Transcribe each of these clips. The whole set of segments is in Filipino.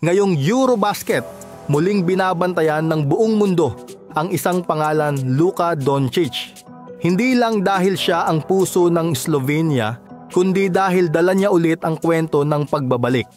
Ngayong Eurobasket, muling binabantayan ng buong mundo ang isang pangalan, Luka Doncic. Hindi lang dahil siya ang puso ng Slovenia, kundi dahil dala niya ulit ang kwento ng pagbabalik.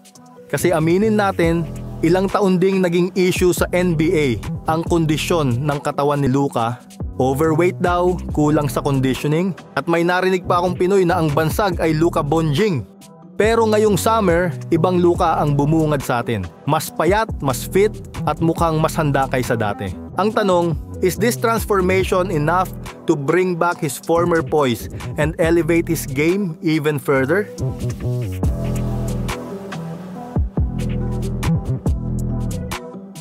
Kasi aminin natin, ilang taon ding naging issue sa NBA ang kondisyon ng katawan ni Luka. Overweight daw, kulang sa conditioning, at may narinig pa akong Pinoy na ang bansag ay Luka Bonjing. Pero ngayong summer, ibang Luka ang bumungad sa atin. Mas payat, mas fit, at mukhang mas handa kaysa dati. Ang tanong, is this transformation enough to bring back his former poise and elevate his game even further?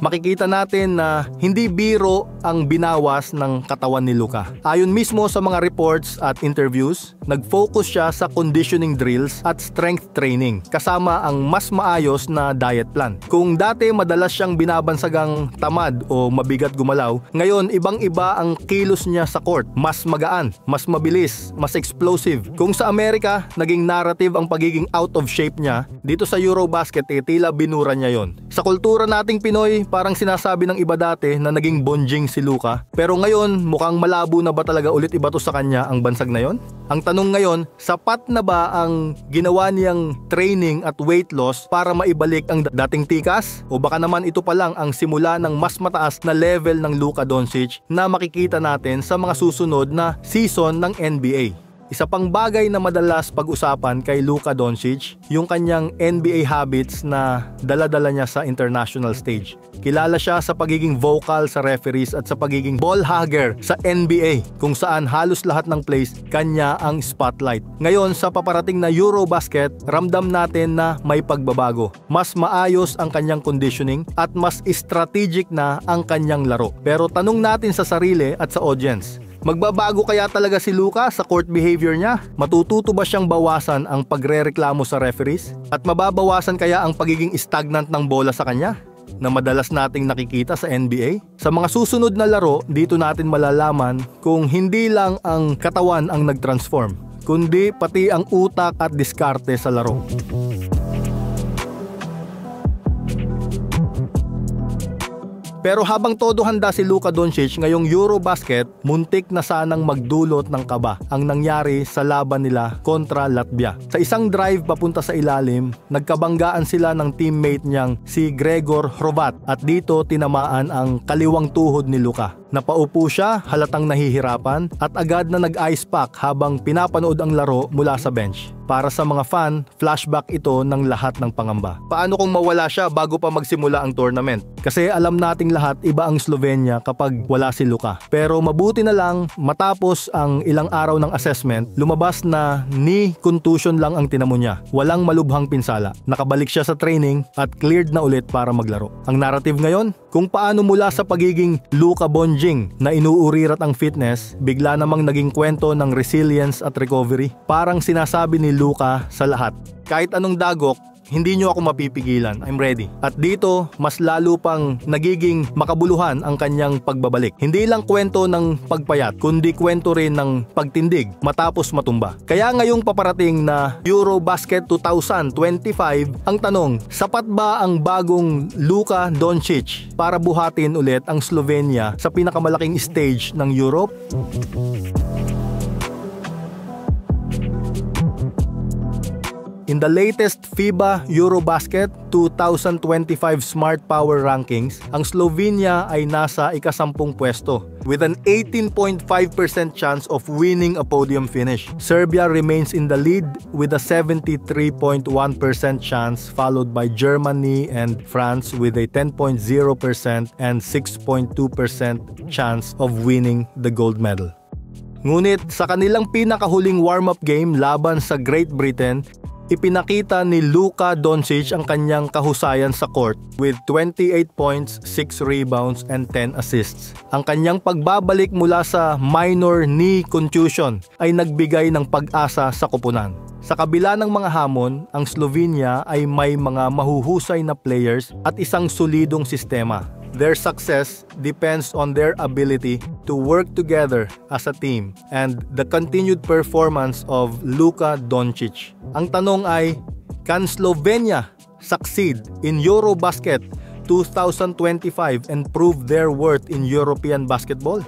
Makikita natin na hindi biro ang binawas ng katawan ni Luka. Ayon mismo sa mga reports at interviews, nag-focus siya sa conditioning drills at strength training kasama ang mas maayos na diet plan. Kung dati madalas siyang binabansagang tamad o mabigat gumalaw, ngayon ibang-iba ang kilos niya sa court. Mas magaan, mas mabilis, mas explosive. Kung sa Amerika, naging narrative ang pagiging out of shape niya, dito sa Eurobasket tila binura niya yon. Sa kultura nating Pinoy, parang sinasabi ng iba dati na naging bonjing si Luka. Pero ngayon, mukhang malabo na ba talaga ulit ibato sa kanya ang bansag na yon? Ang tanong ngayon, sapat na ba ang ginawa niyang training at weight loss para maibalik ang dating tikas? O baka naman ito pa lang ang simula ng mas mataas na level ng Luka Doncic na makikita natin sa mga susunod na season ng NBA? Isa pang bagay na madalas pag-usapan kay Luka Doncic, yung kanyang NBA habits na dala-dala niya sa international stage. Kilala siya sa pagiging vocal sa referees at sa pagiging ball hugger sa NBA, kung saan halos lahat ng plays kanya ang spotlight. Ngayon sa paparating na Eurobasket, ramdam natin na may pagbabago. Mas maayos ang kanyang conditioning at mas strategic na ang kanyang laro. Pero tanong natin sa sarili at sa audience, magbabago kaya talaga si Luka sa court behavior niya? Matututo ba siyang bawasan ang pagrereklamo sa referees? At mababawasan kaya ang pagiging stagnant ng bola sa kanya na madalas nating nakikita sa NBA? Sa mga susunod na laro, dito natin malalaman kung hindi lang ang katawan ang nag-transform, kundi pati ang utak at diskarte sa laro. Pero habang todo handa si Luka Doncic ngayong Eurobasket, muntik na sanang magdulot ng kaba ang nangyari sa laban nila kontra Latvia. Sa isang drive papunta sa ilalim, nagkabanggaan sila ng teammate niyang si Gregor Hrovat at dito tinamaan ang kaliwang tuhod ni Luka. Napaupo siya, halatang nahihirapan at agad na nag-ice pack habang pinapanood ang laro mula sa bench. Para sa mga fan, flashback ito ng lahat ng pangamba. Paano kung mawala siya bago pa magsimula ang tournament? Kasi alam nating lahat iba ang Slovenia kapag wala si Luka. Pero mabuti na lang matapos ang ilang araw ng assessment, lumabas na knee contusion lang ang tinamo niya. Walang malubhang pinsala. Nakabalik siya sa training at cleared na ulit para maglaro. Ang narrative ngayon, kung paano mula sa pagiging Luka Bonjing na inuurirat ang fitness, bigla namang naging kwento ng resilience at recovery. Parang sinasabi ni Luka sa lahat, kahit anong dagok, hindi nyo ako mapipigilan, I'm ready. At dito, mas lalo pang nagiging makabuluhan ang kanyang pagbabalik. Hindi lang kwento ng pagpayat, kundi kwento rin ng pagtindig matapos matumba. Kaya ngayong paparating na Eurobasket 2025, ang tanong, sapat ba ang bagong Luka Doncic para buhatin ulit ang Slovenia sa pinakamalaking stage ng Europe? In the latest FIBA Eurobasket 2025 Smart Power Rankings, ang Slovenia ay nasa ika-10 pwesto with an 18.5% chance of winning a podium finish. Serbia remains in the lead with a 73.1% chance, followed by Germany and France with a 10.0% and 6.2% chance of winning the gold medal. Ngunit sa kanilang pinakahuling warm-up game laban sa Great Britain, ipinakita ni Luka Doncic ang kanyang kahusayan sa court with 28 points, 6 rebounds, and 10 assists. Ang kanyang pagbabalik mula sa minor knee contusion ay nagbigay ng pag-asa sa koponan. Sa kabila ng mga hamon, ang Slovenia ay may mga mahuhusay na players at isang solidong sistema. Their success depends on their ability to work together as a team and the continued performance of Luka Doncic. Ang tanong ay, can Slovenia succeed in Eurobasket 2025 and prove their worth in European basketball?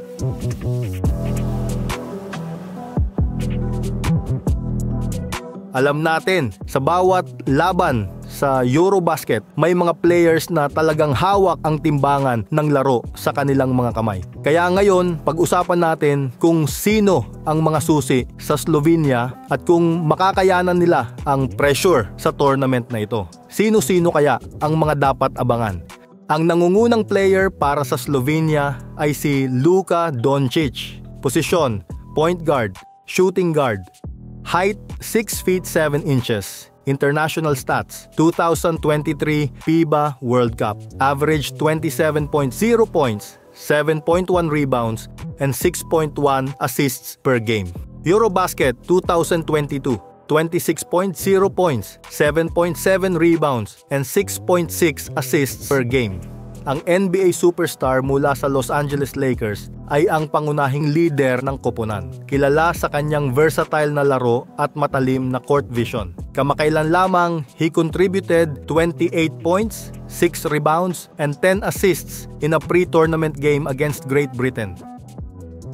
Alam natin, sa bawat laban sa Eurobasket, may mga players na talagang hawak ang timbangan ng laro sa kanilang mga kamay. Kaya ngayon, pag-usapan natin kung sino ang mga susi sa Slovenia at kung makakayanan nila ang pressure sa tournament na ito. Sino-sino kaya ang mga dapat abangan? Ang nangungunang player para sa Slovenia ay si Luka Doncic. Posisyon, point guard, shooting guard. Height, 6 feet 7 inches. International stats, 2023 FIBA World Cup. Average 27.0 points, 7.1 rebounds, and 6.1 assists per game. Eurobasket 2022, 26.0 points, 7.7 rebounds, and 6.6 assists per game. Ang NBA superstar mula sa Los Angeles Lakers ay ang pangunahing leader ng koponan. Kilala sa kanyang versatile na laro at matalim na court vision. Kamakailan lamang, he contributed 28 points, 6 rebounds, and 10 assists in a pre-tournament game against Great Britain.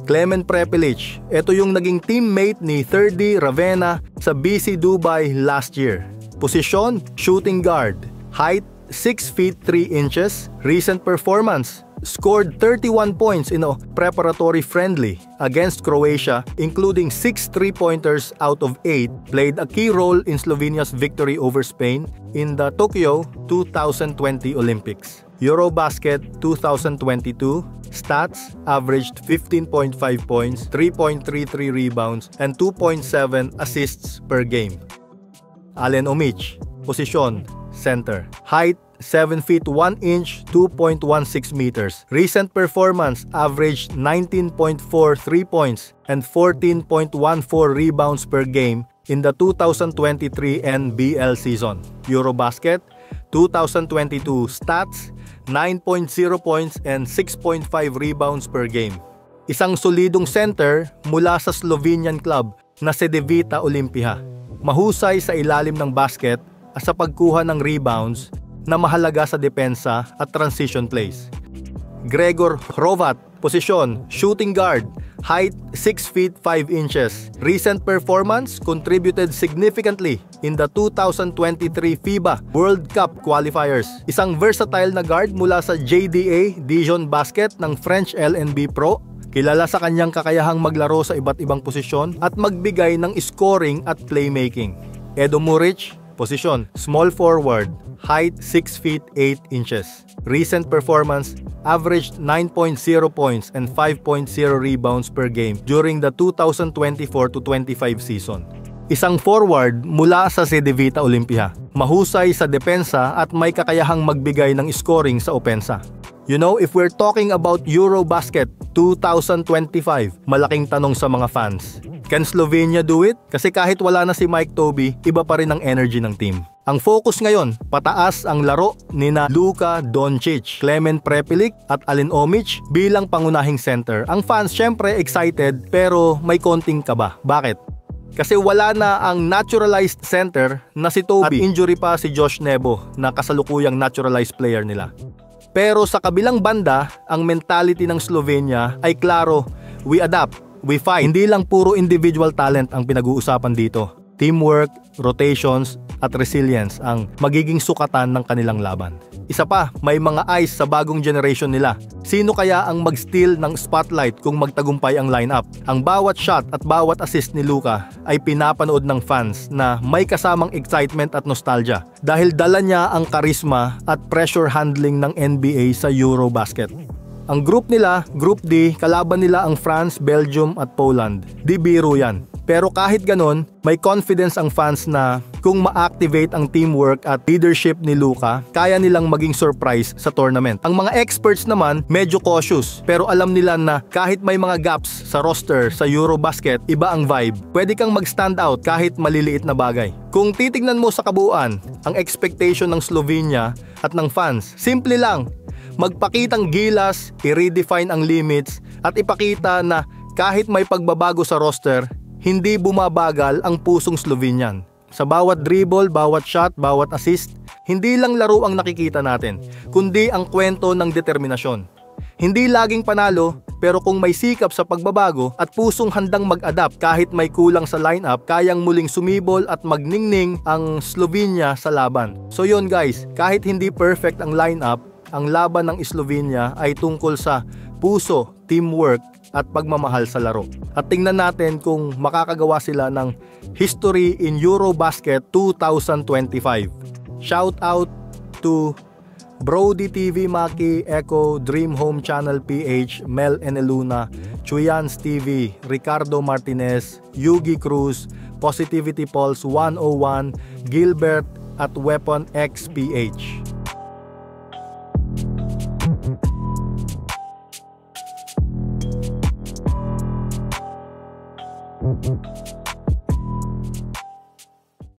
Clement Prepelic, ito yung naging teammate ni Ferdi Ravena sa BC Dubai last year. Posisyon, shooting guard. Height, 6 feet 3 inches. Recent performance, scored 31 points in a preparatory friendly against Croatia, including 6 3-pointers out of 8, played a key role in Slovenia's victory over Spain in the Tokyo 2020 Olympics. Eurobasket 2022, stats averaged 15.5 points, 3.33 rebounds, and 2.7 assists per game. Alen Omic, posisyon, center. Height, 7 feet 1 inch, 2.16 meters. Recent performance averaged 19.43 points and 14.14 rebounds per game in the 2023 NBL season. Eurobasket 2022 stats, 9.0 points and 6.5 rebounds per game. Isang solidong center mula sa Slovenian club na Cedevita Olimpija. Mahusay sa ilalim ng basket at sa pagkuha ng rebounds na mahalaga sa depensa at transition plays. Gregor Hrovat, posisyon, shooting guard. Height, 6 feet 5 inches. Recent performance contributed significantly in the 2023 FIBA World Cup qualifiers. Isang versatile na guard mula sa JDA Dijon Basket ng French LNB Pro. Kilala sa kanyang kakayahang maglaro sa iba't ibang posisyon at magbigay ng scoring at playmaking. Edo Muric, posisyon, small forward. Height, 6 feet 8 inches. Recent performance averaged 9.0 points and 5.0 rebounds per game during the 2024-25 season. Isang forward mula sa Cedevita Olimpija. Mahusay sa depensa at may kakayahang magbigay ng scoring sa opensa. You know, if we're talking about Eurobasket 2025, malaking tanong sa mga fans. Can Slovenia do it? Kasi kahit wala na si Mike Tobey, iba pa rin ang energy ng team. Ang focus ngayon, pataas ang laro nina Luka Doncic, Clement Prepelic at Alen Omic bilang pangunahing center. Ang fans syempre excited pero may konting kaba. Bakit? Kasi wala na ang naturalized center na si Tobey at injury pa si Josh Nebo na kasalukuyang naturalized player nila. Pero sa kabilang banda, ang mentality ng Slovenia ay klaro, we adapt, we fight. Hindi lang puro individual talent ang pinag-uusapan dito. Teamwork, rotations, at resilience ang magiging sukatan ng kanilang laban. Isa pa, may mga eyes sa bagong generation nila. Sino kaya ang mag-steal ng spotlight kung magtagumpay ang lineup? Ang bawat shot at bawat assist ni Luka ay pinapanood ng fans na may kasamang excitement at nostalgia dahil dala niya ang karisma at pressure handling ng NBA sa Eurobasket. Ang group nila, Group D, kalaban nila ang France, Belgium at Poland. Di biro yan. Pero kahit ganon, may confidence ang fans na kung ma-activate ang teamwork at leadership ni Luka, kaya nilang maging surprise sa tournament. Ang mga experts naman, medyo cautious, pero alam nila na kahit may mga gaps sa roster sa Eurobasket, iba ang vibe. Pwede kang mag-stand out kahit maliliit na bagay. Kung titignan mo sa kabuuan, ang expectation ng Slovenia at ng fans, simple lang. Magpakitang gilas, i-redefine ang limits, at ipakita na kahit may pagbabago sa roster, hindi bumabagal ang pusong Slovenian. Sa bawat dribble, bawat shot, bawat assist, Hindi lang laro ang nakikita natin, kundi ang kwento ng determinasyon. Hindi laging panalo, pero kung may sikap sa pagbabago at pusong handang mag-adapt kahit may kulang sa lineup, kayang muling sumibol at magningning ang Slovenia sa laban. So yun guys, kahit hindi perfect ang lineup, ang laban ng Slovenia ay tungkol sa puso, teamwork at pagmamahal sa laro. At tingnan natin kung makakagawa sila ng history in Eurobasket 2025. Shout out to Brody TV Maki, Echo, Dream Home Channel PH, Mel Eneluna, Chuyans TV, Ricardo Martinez, Yugi Cruz, Positivity Pulse 101, Gilbert at Weapon X PH.